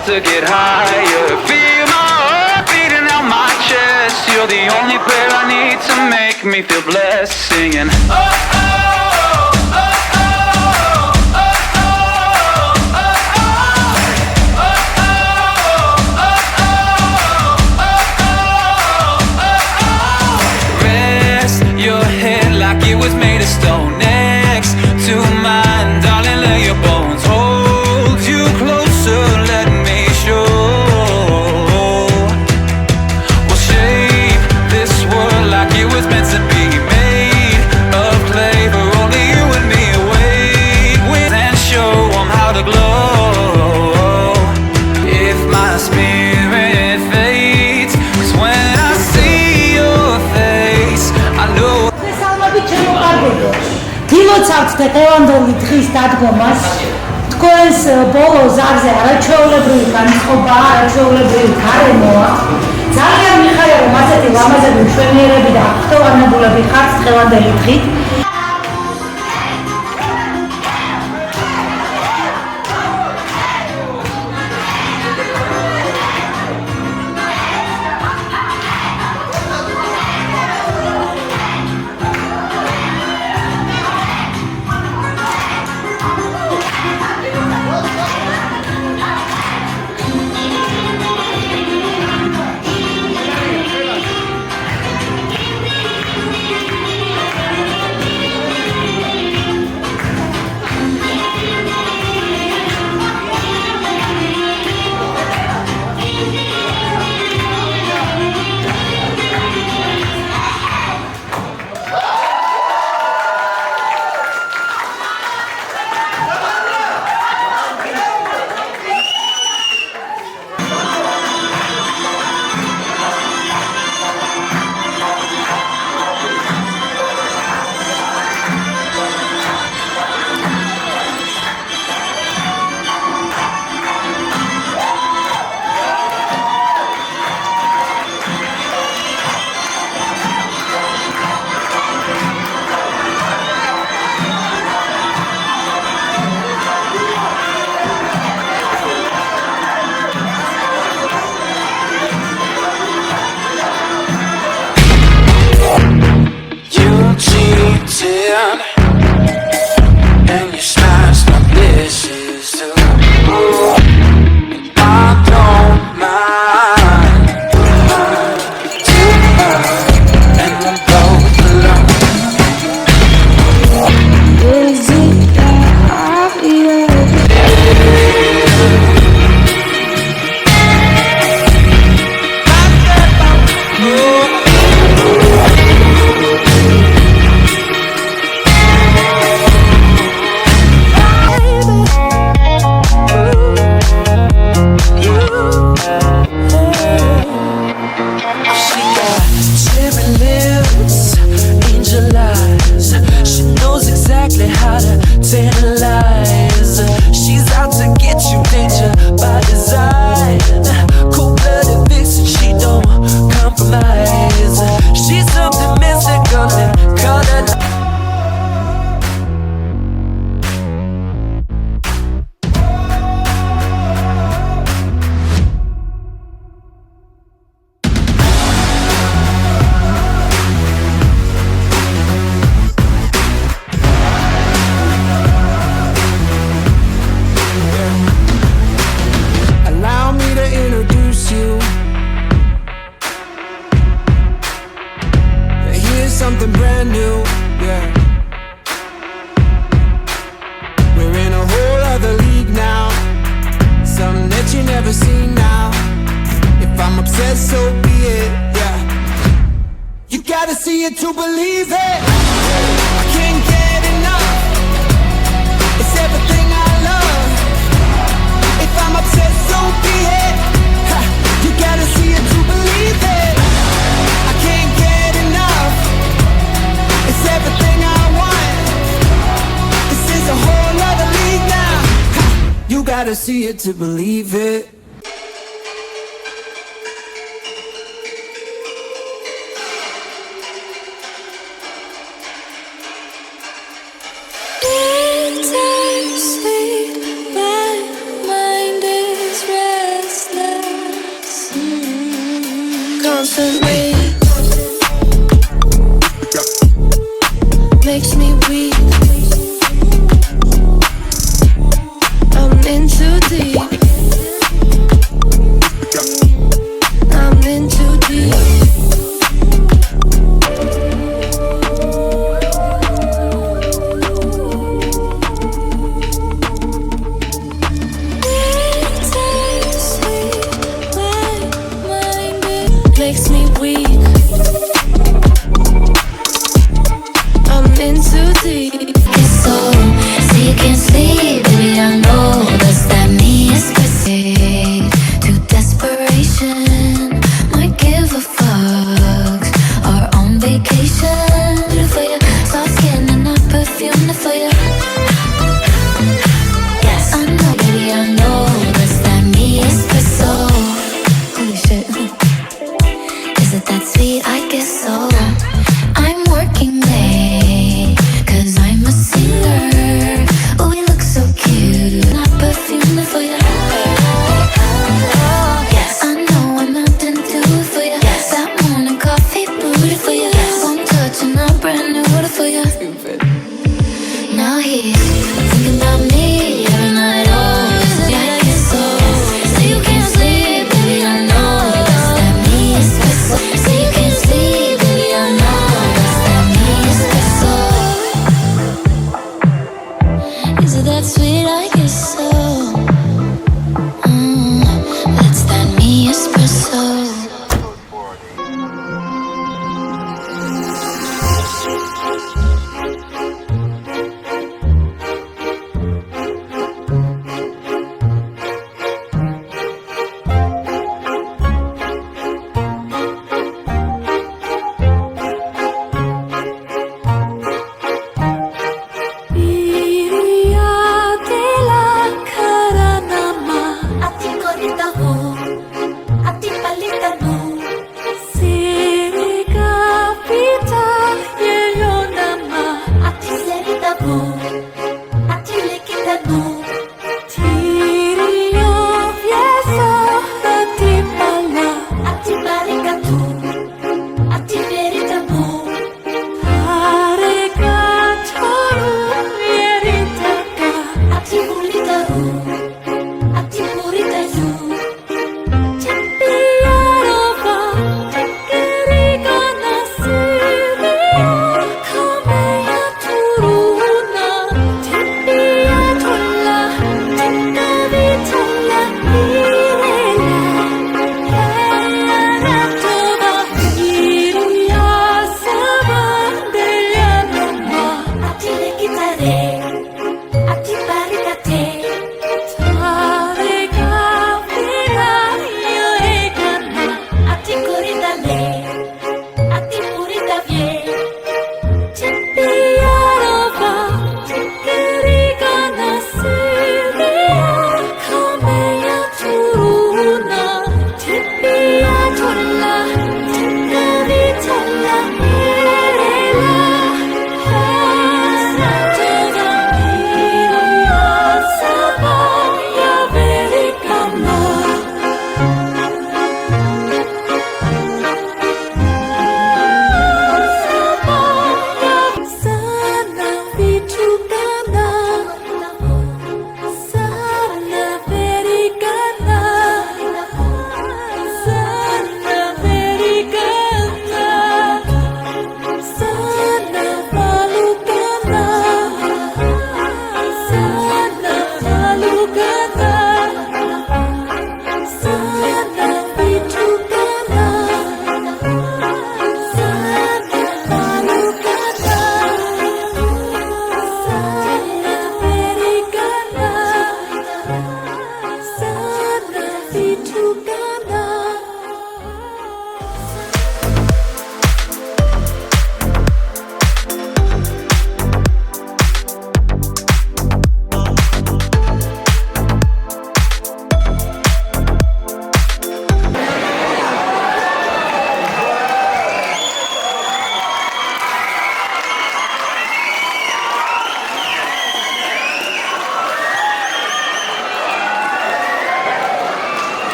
about to get higher. Feel my heart beating out my chest. You're the only prayer I need to make me feel blessed. Singing oh, oh, oh, oh, oh, oh, oh. Rest your head like it was made of stone. Next to mine, darling, lay your bones. Hold you closer, let me show. We'll shape this world like it was meant to be. Made of clay for only you and me. Awake with and show them how to glow. If my spirit fades, 'cause when I see your face, I know. გილოცავთ დღევანდელი დღის დადგომას. თქვენს ბოლო ზარზე არაჩვეულებრივი განწყობა, არაჩვეულებრივი გარემოა. ძალიან მიხარია, რომ ასეთი ლამაზები, მშვენიერები და ახლოვანებულები ხართ დღევანდელი დღით. And you smashed my dishes too. I don't mind. Too much, and we're both alone. Is it obvious? She's out to get you, danger by design. Cold-blooded vixen, she don't compromise. She's something mystical and colored. Something brand new, yeah. We're in a whole other league now. Something that you never seen now. If I'm obsessed, so be it, yeah. You gotta see it to believe it. I can't get enough. It's everything I love. If I'm obsessed, so be it. You gotta see it to believe it. I can't get enough. It's everything I want. This is a whole other league now. You gotta see it to believe it. Sleep, my mind is restless. constantly. Makes me weak. I'm in too deep. I'm in too deep. Makes me weak.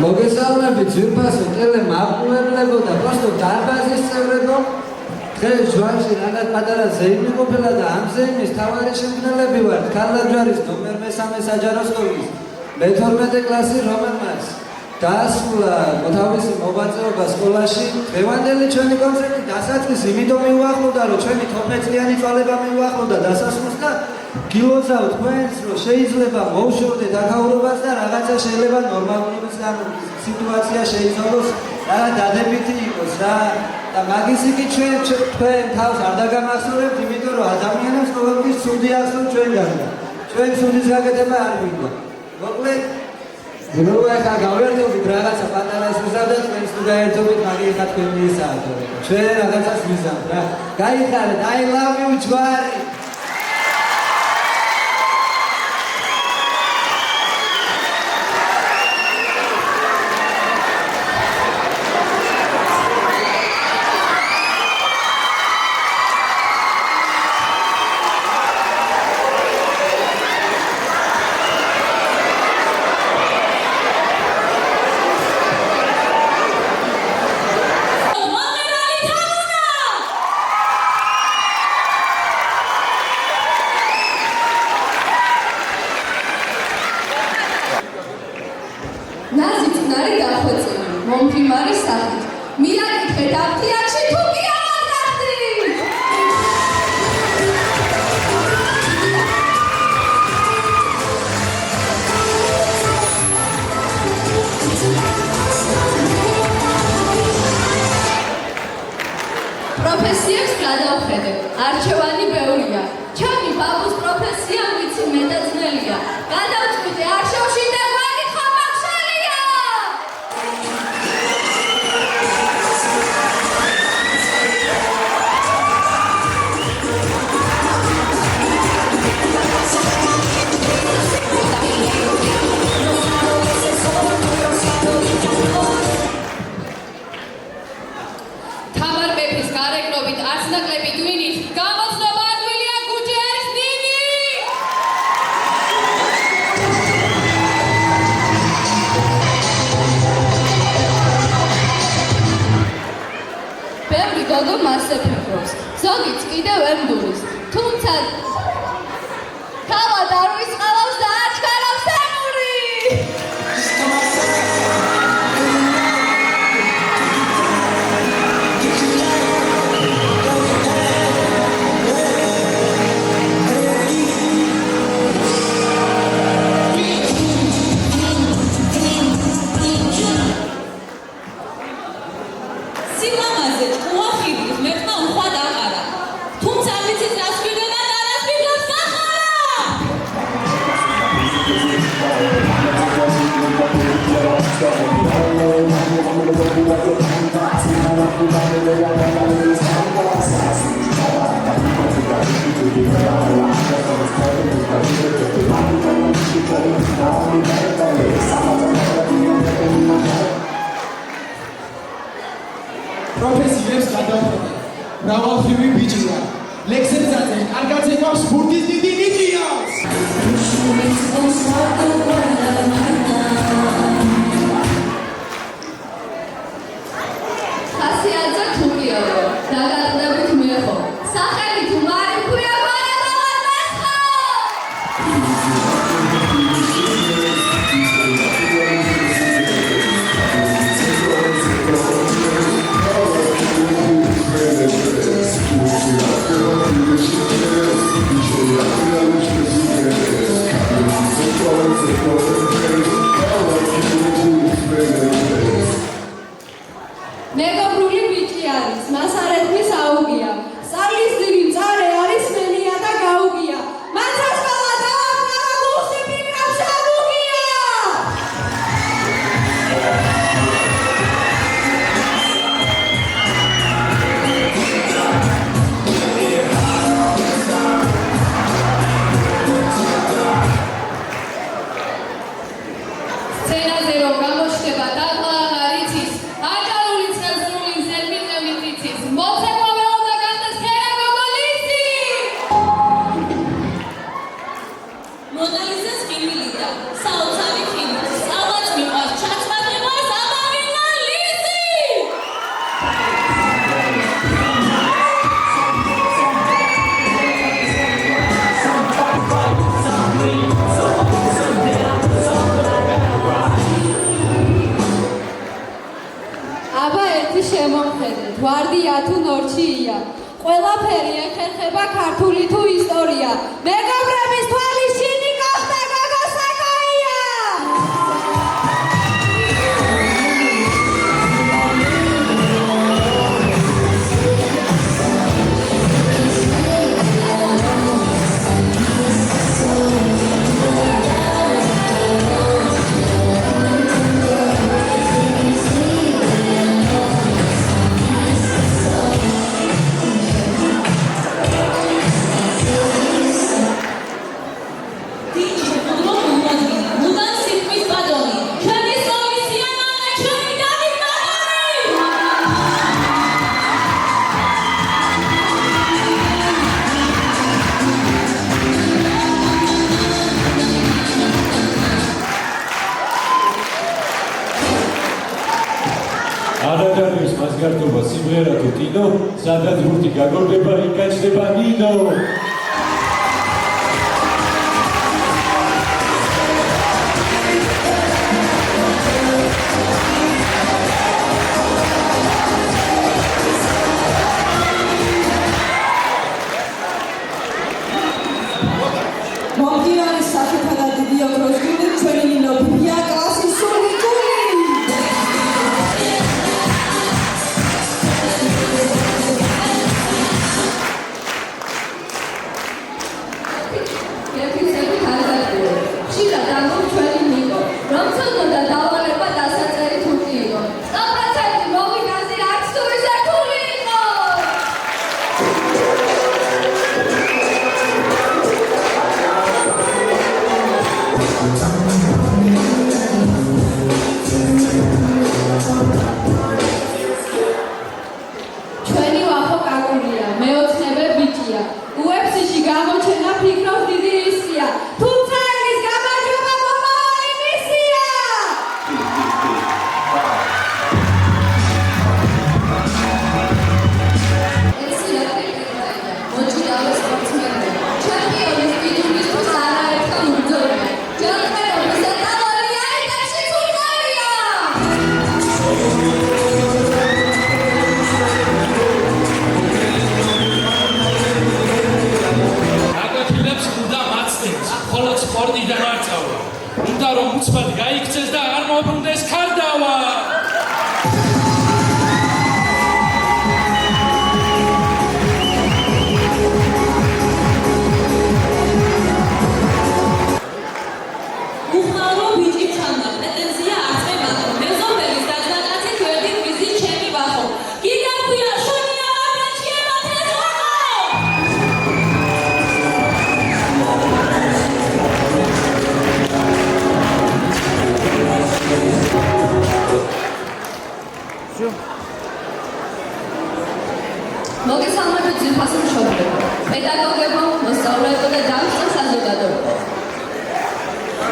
მოგესალმებით ძვირფასო ტელემაყურებლებო და პოსტო დარბაზის წევრებო. დღეს ჯვარში რაღაც პატარა ზეიმი ყოფილა და ამ ზეიმის თავარი შემქმნელები ვართ ქალაჯვარის ნომერ 3 საჯარო სკოლის მე-12 კლასი, რომელმაც დაასრულა თავისი მოღვაწეობა სკოლაში. დღევანდელი ჩვენი კონცერტი დასაწყისი იმიტომ მიუახლოვდა, რომ ჩვენი 12 წლიანი წვალება მიუახლოვდა დასასრულს და გილოცავ თქვენს, რომ შეიძლება მოვშორდეთ აქაურობას და რაღაცა შეიძლება ნორმალურობის სიტუაცია შეიცვალოს, რაღაც დადებითი იყოს რა. და მაგის იგი თქვენ თავს არ დაგამახსოვრებთ, იმიტომ რომ ადამიანებს ყოველთვის ცუდი ახსოვს ჩვენგან და ჩვენ ცუდის გაკეთება არ გვინდა. მოკლედ ნუ ახლა გავერთობთ რაღაცა პატარას ვიზავ და თქვენს თუ გაერთობთ მაგის ხა თქვენი ისაა თორე ჩვენ რაღაცას ვიზავთ რა. გაიხარეთ, I love you ჯვარი. ნაზი წნარი დახვეწილი, მომფიმარი სახით. მიაკითხეთ აფთიაქში თუ კი ამატახტი. პროფესიებს გადავხედე, არჩევანი ბევრია. ჩემი ბაბუს პროფესია ვიცი მეტაძნელია. გადავწყვიტე არჩევში და გაიქვა მახშალია. თამარ მეფის გარეგნობით არც ნაკლები ტვინით გამოცნობა ადვილია გუჯერის ნინი. ბევრი გოგო მასზე ფიქრობს, ზოგიც კიდევ ემდურის, თუმცა თავად არ ვისყავავს და არ ჩქარავს ემური. სიმამაზე უახიდი მეკმა უხვად აყარა, თუმცა არ ვიცით რას გვიგება და რას ვიგებს სახარა. პროფესიებს გადავხედე. მრავალხრივი ბიჭია. ლექსებზაზე კარგად ეკავს ბურთის დიდი ნიჭია. ხასიათზე თუკიაო, დაგატყდებით მეხო. სახელი თუ მარიფუია მარა დავარვესხო. Yeah. გვარდია თუ ნორჩია. ყველაფერი ეხერხება ქართული თუ ისტორია. მეგობრების თვალის შინი გახდა გაგასაკაია. არადარებს მასგართობა სიმღერა თუ კინო, სადაც ბურთი გაგორდება, იქ გაჩნდება ნინო. მომდივანის სახეთა და დიდი ოქროს გუნდი ჩვენი ნინო ბიბია კლასის სული გული. მოგესალმებით ძვირფასი მშობლებო, პედაგოგებო, მოსწავლეებო და დაუსწრო საზოგადოებო.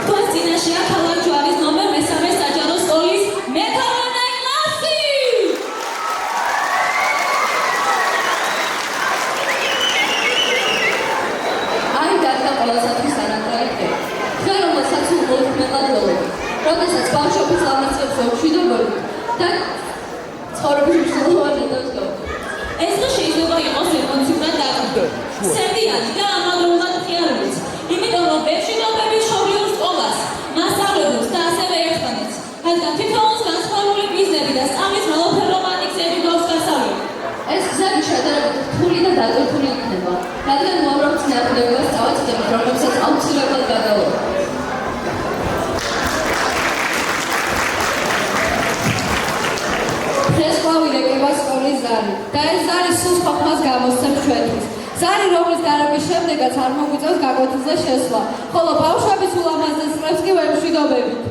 თქვენს წინაშეა ქალაქ ჯვარის ნომერ 3 საჯარო სკოლის მეთორმეტე კლასი. აი დადგა ყველასათვის არანაირი. ხელ რომელსაც უყურებელად ლოვი. როდესაც ბავშვობის ლამაზებს ვშვიდობები და ცხოვრების მნიშვნელოვანი დადგა. ეს რა შეიძლება იყოს ემოციურად დაკავებული. სერდიანი და ამავდროულად მხიარებით. იმიტომ რომ ბეჭდობები შობლიურ სკოლას, მასწავლებელს და ასევე ერთმანეთს, რადგან თითოეულს განსხვავებული მიზნები და სწავლის მრავალფეროვანი გზები გვაქვს გასავლელი. ეს გზები შედარებით რთული და დატვირთული იქნება, რადგან უამრავ წინააღმდეგობას წავაწყდებით, რომლებსაც აუცილებლად გადავლობთ. ეს ყვავი რეკება სკოლის ზარი და ეს ზარი სულ ხოხმას გამოსცემს ჩვენთვის. ზარი, რომლის გარების შემდეგაც არ მოგვიწევს გაკვეთილზე შესვლა, ხოლო ბავშვების ულამაზეს წრებს კი ვემშვიდობებით.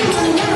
We'll be right back.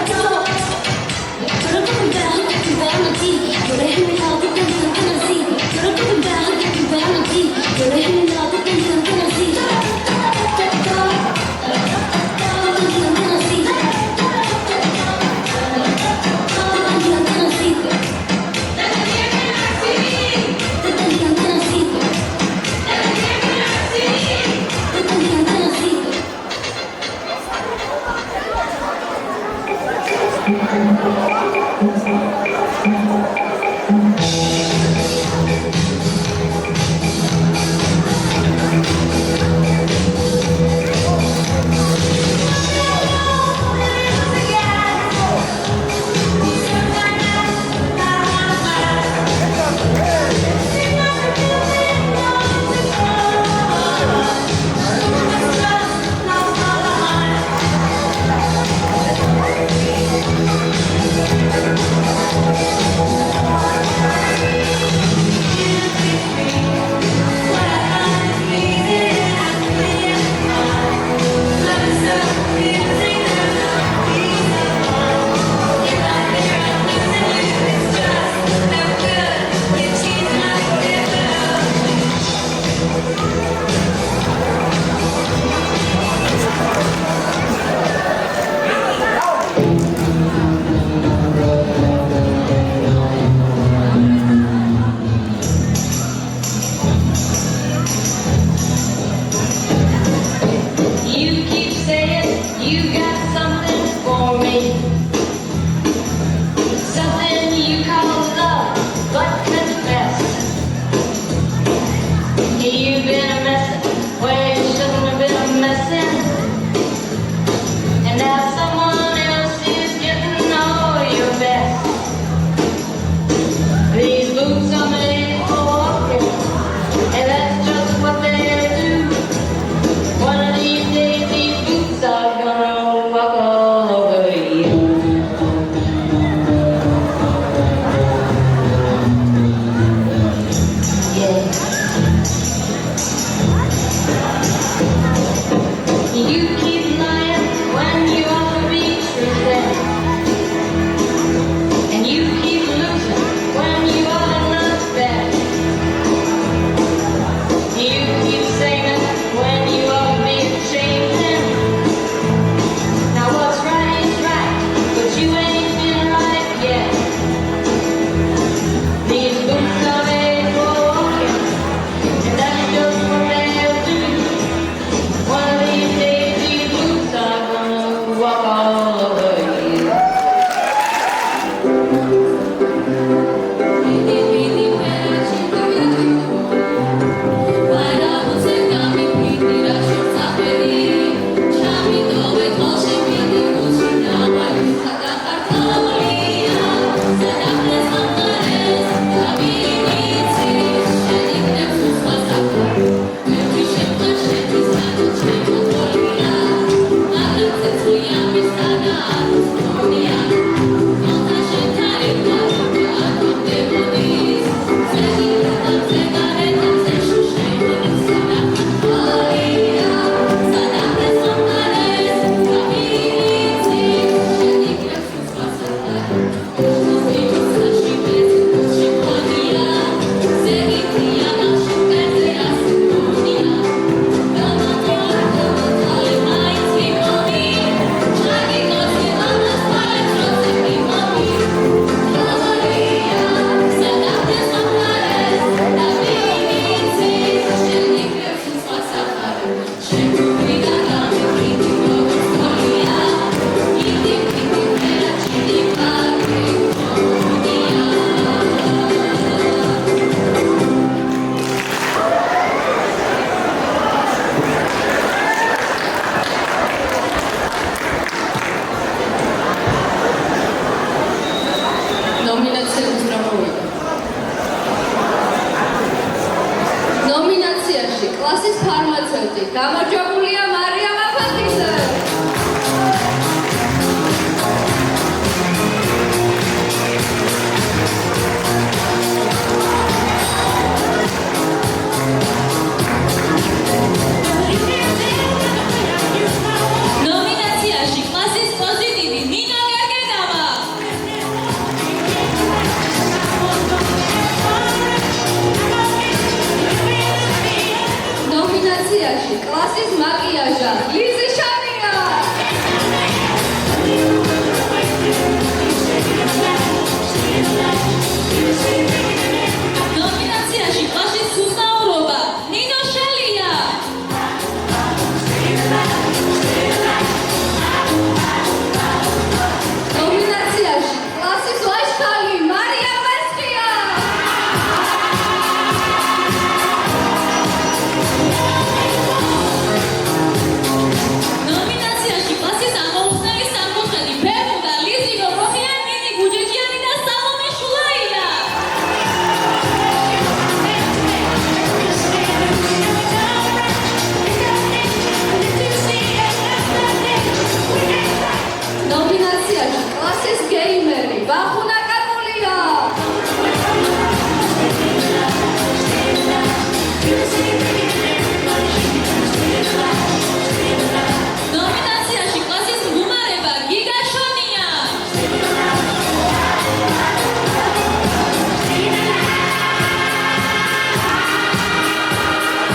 გეიმერი ბახუნა კაკულია. ნომინაციაში კლასის მგუმარება გიგა შონია.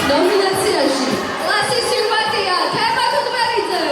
ნომინაციაში კლასის სიმპათია თემა ქუთმერიძე.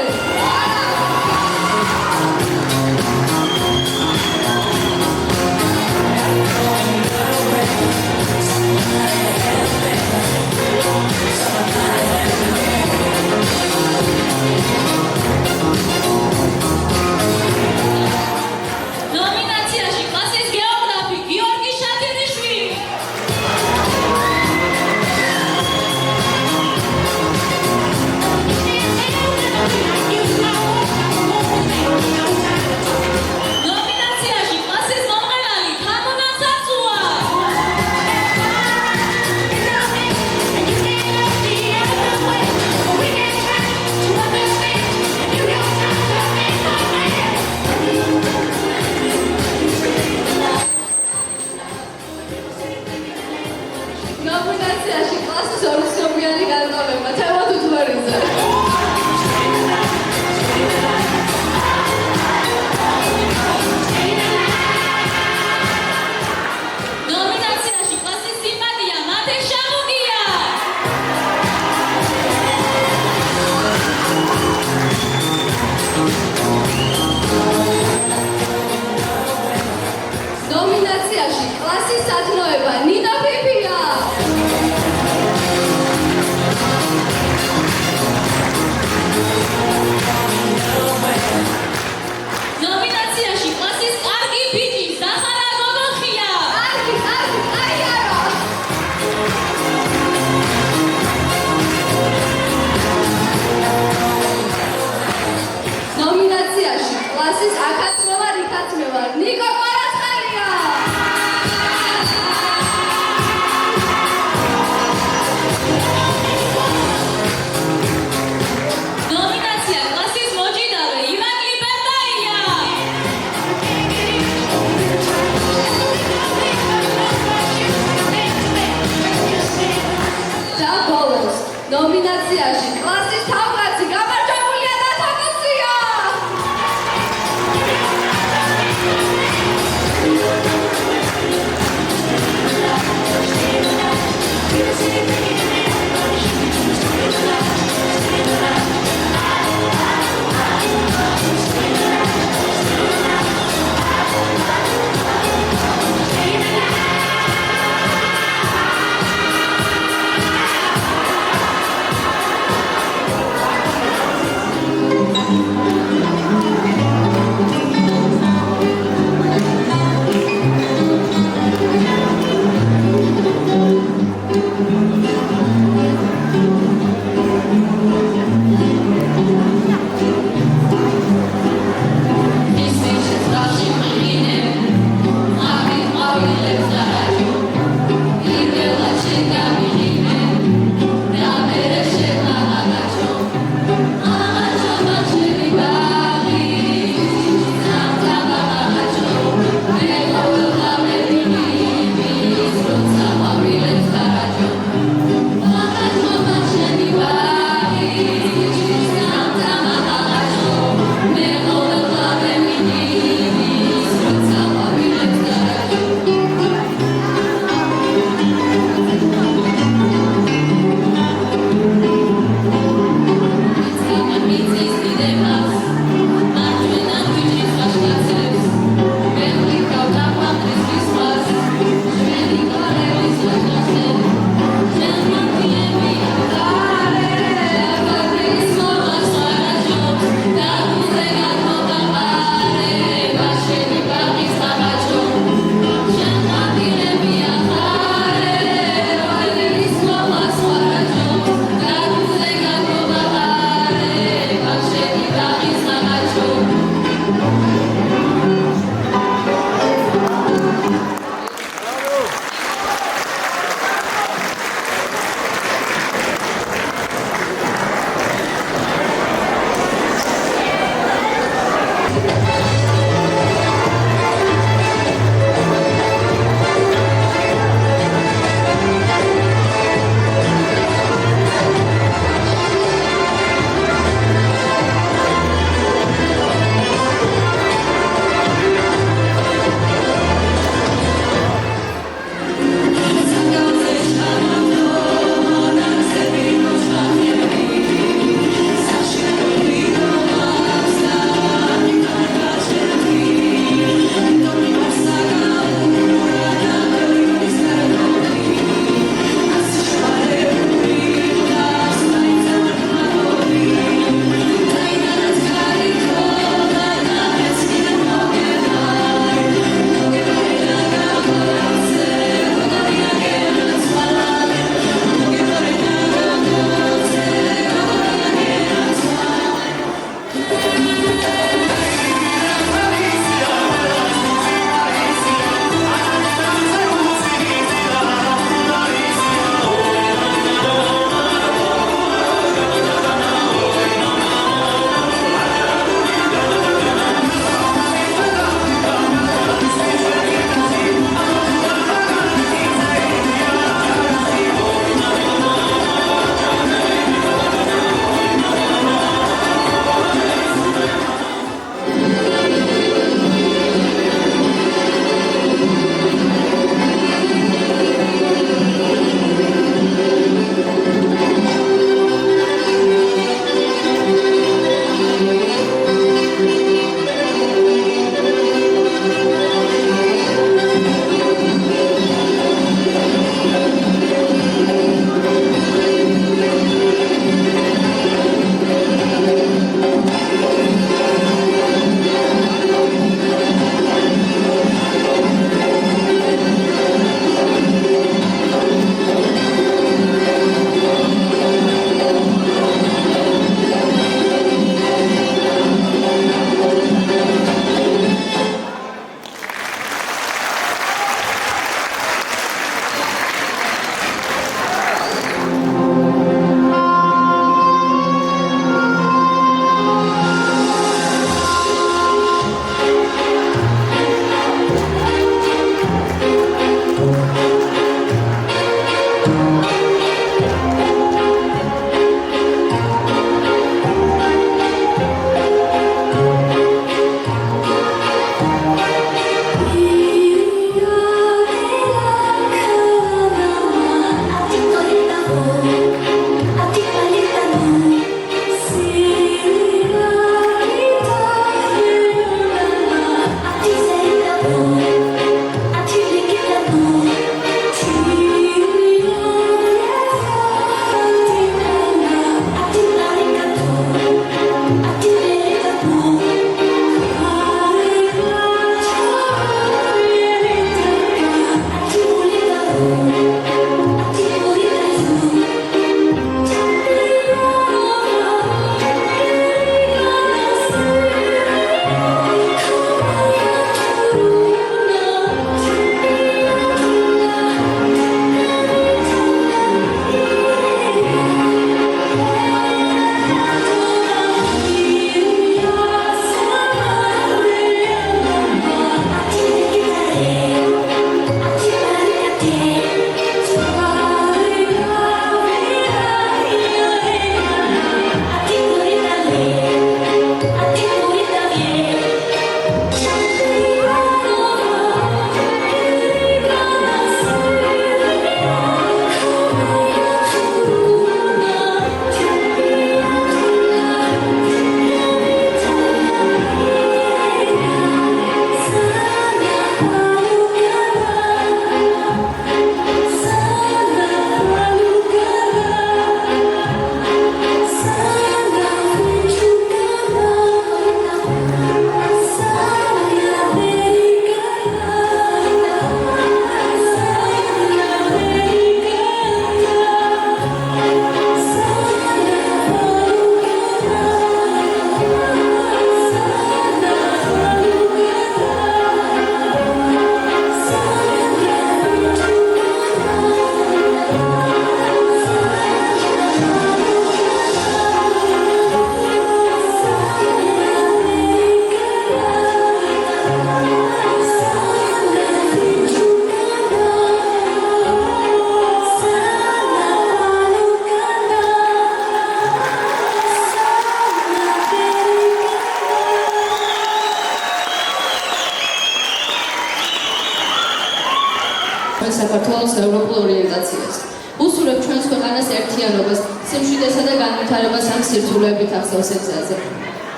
ჩვენ საქართველოს ევროპულ ორიენტაციას. უსურვებ ჩვენს ქვეყანას ერთიანობას, სიმშვიდესა და განვითარებას ამ სირთულეებით აღსავსე გზაზე.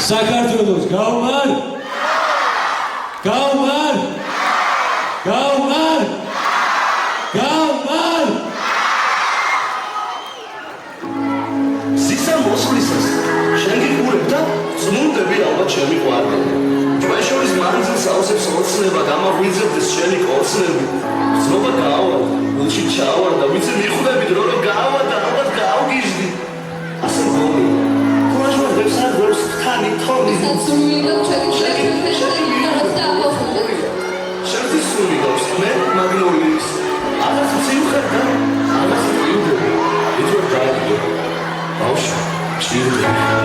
საქართველოს გაუმარ! გაუმარ! გაუმარ! გაუმარ! ზისა მოსვლისას შენ გიყურებ და წმუნდები ალბათ ჩემი ყვარდები. ჩვენ შორის მანძილს ავსებს ოცნება, გამაღვიძებდეს შენი კოცნები. ძნობა გაავა, გულში ჩავარდა, ვიცი მიხვდები დრო რომ გაავა და ალბათ გაავგიჟდი. ასე მგონია. კურაჟმა ვებსადებს ხანი თონის. საცურვილი და ჩვენი შეგიძლიათ და ამოხდეთ. შენ სული გავს მე მაგნოლიის. აღარ ცივხარ და აღარ ცივდები. იცი დაიდგე. ბავშვი, ჭირდება.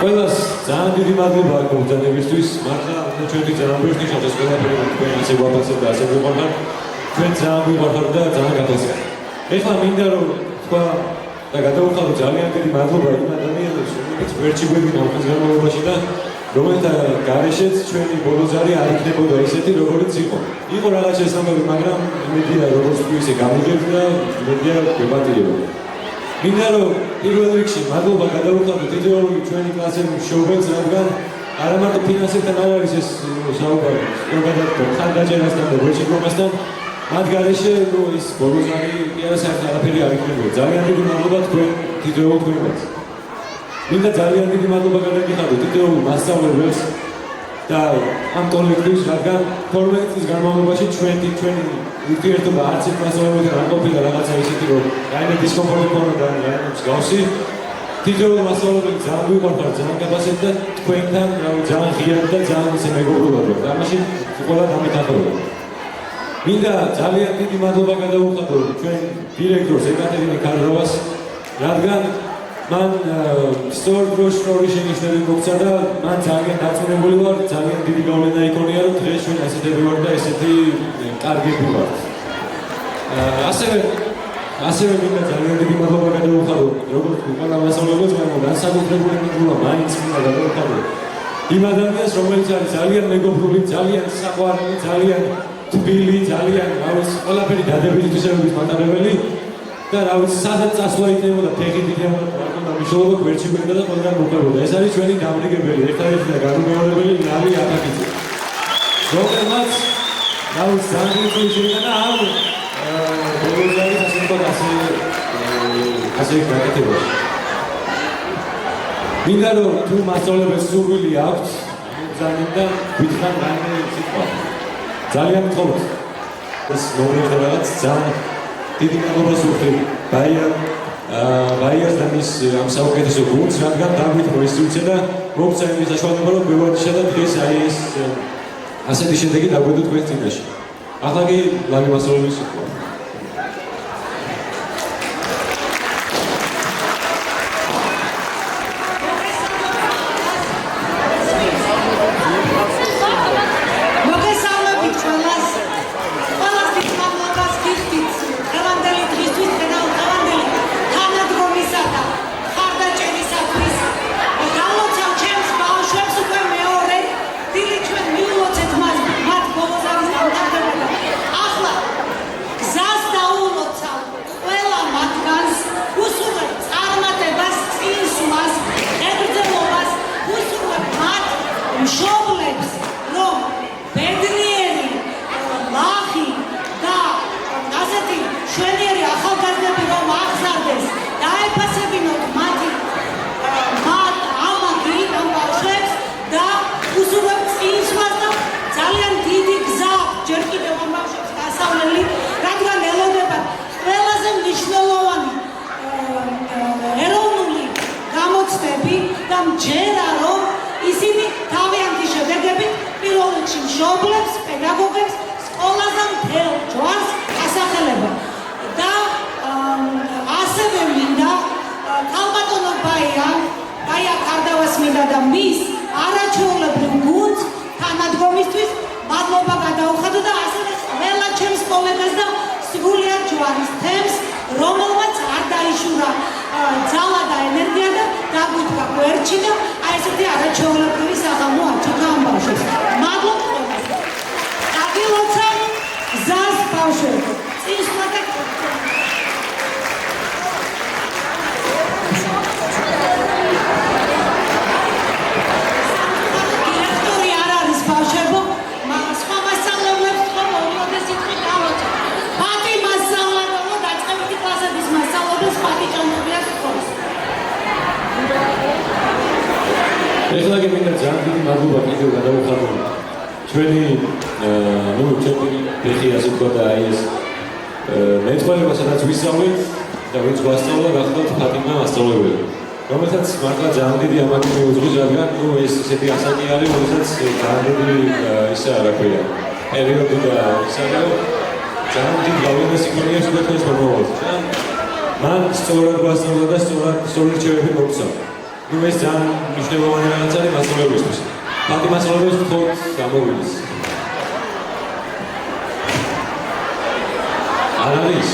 ყველას ძალიან დიდი მადლობა გულწრფელებისთვის, მართლა ჩვენი ძალიან ვერტიშოთ ეს ყველაფერი თქვენ ასე გვაფასებთ და ასე გვიყვარხართ. ჩვენ ძალიან გვიყვარხართ და ძალიან გათვალისწინებთ. ეხლა მინდა რომ თქვა და გადავუხადო ძალიან დიდი მადლობა იმ ადამიანებს, რომლებიც ვერჩი გვედინა ხნის განმავლობაში და რომელთა გარეშეც ჩვენი ბოლოძარი არ იქნებოდა ისეთი, როგორიც იყო. იყო რაღაც შესაძლებელი, მაგრამ იმედია როგორც თუ ისე გამიგებთ და იმედია გვეპატიებოდა. მინდა რომ პირველ რიგში მადლობა გადავუხადო თითოეული ჩვენი კლასელი მშობელს, რადგან არა მარტო ფინანსებთან არ არის ეს საუბარი, ზოგადად ხარდაჭერასთან და ვერჩიბრობასთან, მათ გარეშე ის ბოლოძარი კი არა საერთოდ არაფერი არ იქნებოდა. ძალიან დიდი მადლობა თქვენ თითოეულ თქვენს. მინდა ძალიან დიდი მადლობა გადაგიხადო თითოეულ მასწავლებელს და ამ კოლექტივს, რადგან 12 წლის განმავლობაში ჩვენი ურთიერთობა არც ერთ მასწავლებელთან არ ყოფილა რაღაცა ისეთი, რომ რაიმე დისკომფორტი ქონოდა და რაიმე მსგავსი. თითოეულ მასწავლებელი ძალიან გვიყვარხართ, ძალიან გაფასებთ და თქვენთან ძალიან ღიად და ძალიან ისე მეგობრულად ვართ. ამაში ყველა დამეთანხმება. მინდა ძალიან დიდი მადლობა გადავუხადო ჩვენ დირექტორს ეკატერინე კარლოვას, რადგან მან სწორ დროს შორის შენიშნები მოგცა და მან ძალიან დაწუნებული ვარ, ძალიან დიდი გავლენა იქონია, რომ დღეს ჩვენ ასეთები ვართ და ესეთი კარგები ვართ. ასევე მინდა ძალიან დიდი მადლობა გადავუხადო როგორც ყველა მასწავლებელს, მაგრამ განსაკუთრებული მადლობა მაინც მინდა გადავუხადო იმ ადამიანს, რომელიც არის ძალიან მეგობრული, ძალიან საყვარელი, ძალიან თბილი, ძალიან ყველაფერი დადებითისების მატარებელი და სადაც წასვლა იქნებოდა, ფეხით იქნებოდა, მიშოვება გვერდში გვერდა და ყველგან მოყვებოდა. ეს არის ჩვენი დამრიგებელი, ერთადერთი და განუმეორებელი ნავი ათაკიძე. რომელმაც ძალიან დიდი შეიტანა ამ ბოლოძარის ასე გაკეთებაში. მინდა რომ თუ მასწავლებელს სურვილი აქვს, ძალიან და გითხრათ რაიმე სიტყვა. ძალიან გთხოვთ. ეს მომეორებაც ძალიან დიდი მადლობას ვუხდით ბაიას და მის ამ საუკეთესო გუნდს, რადგან დაგვით მოისურვებდა და მოგცა იმის საშუალება, რომ გვევარდიშა და დღეს აი ეს ასეთი შედეგი დაგვედო თქვენს წინაშე. ახლა კი ლამი მასწავლებლის სიტყვა. მშობლებს, რომ ბედნიერი, ლახი და ასეთი შვენიერი ახალგაზრდები რომ აღზარდეს, დაეფასებინოთ მათი ამაგი, ამ ბავშვებს და უსურვებთ წინსვლას და ძალიან დიდი გზა ჯერ კიდევ ამ ბავშვებს გასავლელი, რადგან ელოდებათ ყველაზე მნიშვნელოვანი ეროვნული გამოცდები და მჯერა რომ ისინი თავიანთი შედეგებით პირველ რიგში მშობლებს, პედაგოგებს, სკოლას და მთელ ჯვარს ასახელებენ. და ასევე მინდა ქალბატონო ბაია კარდავას მინდა და მის არაჩვეულებრივ გუნდს თანადგომისთვის მადლობა გადაუხადო და ასევე ყველა ჩემს კოლეგას და სრულიად ჯვარის თემს, რომელმაც არ დაიშურა ძალა და ენერგია და დაგვიდგა გვერდში და აი ესეთი არაჩვეულებრივი საღამო არჩევდა ამ ბავშვებს. მადლობთ ყველას. დაგილოცავ გზას ბავშვებს. წინსვლა და დირექტორი არ არის ბავშვებო, სხვა მასწავლებლებს ხომ უმეტეს სიტყვით დავუწყო. პატი მასწავლებლო დაწყებითი კლასების მასწავლებლებს პატი ჭამდებიან სკოლას. ეხლა კი მინდა ძალიან დიდი მადლობა კიდევ გადავუხადო ჩვენი ფეხი ასე თქვა და აი ეს მეტყველება სადაც ვისწავლეთ და ვინც გვასწავლა გახლავთ ფატიმა მასწავლებელი, რომელსაც მართლა ძალიან დიდი ამაგი მიუძღვის, რადგან ეს ისეთი ასაკი არის, რომელსაც ძალიან დიდი ისა რა ქვია პერიოდი და ისა ძალიან დიდი გავლენას იქონია სიტყვას მომავალს. მან სწორად გვასწავლა და სწორად რჩევები მოგცა. ნუ ეს ძალიან მნიშვნელოვანი რაღაც არის მასწავლებელისთვის. მათი მასწავლებელს ვთხოვთ გამოვიდეს. არ არის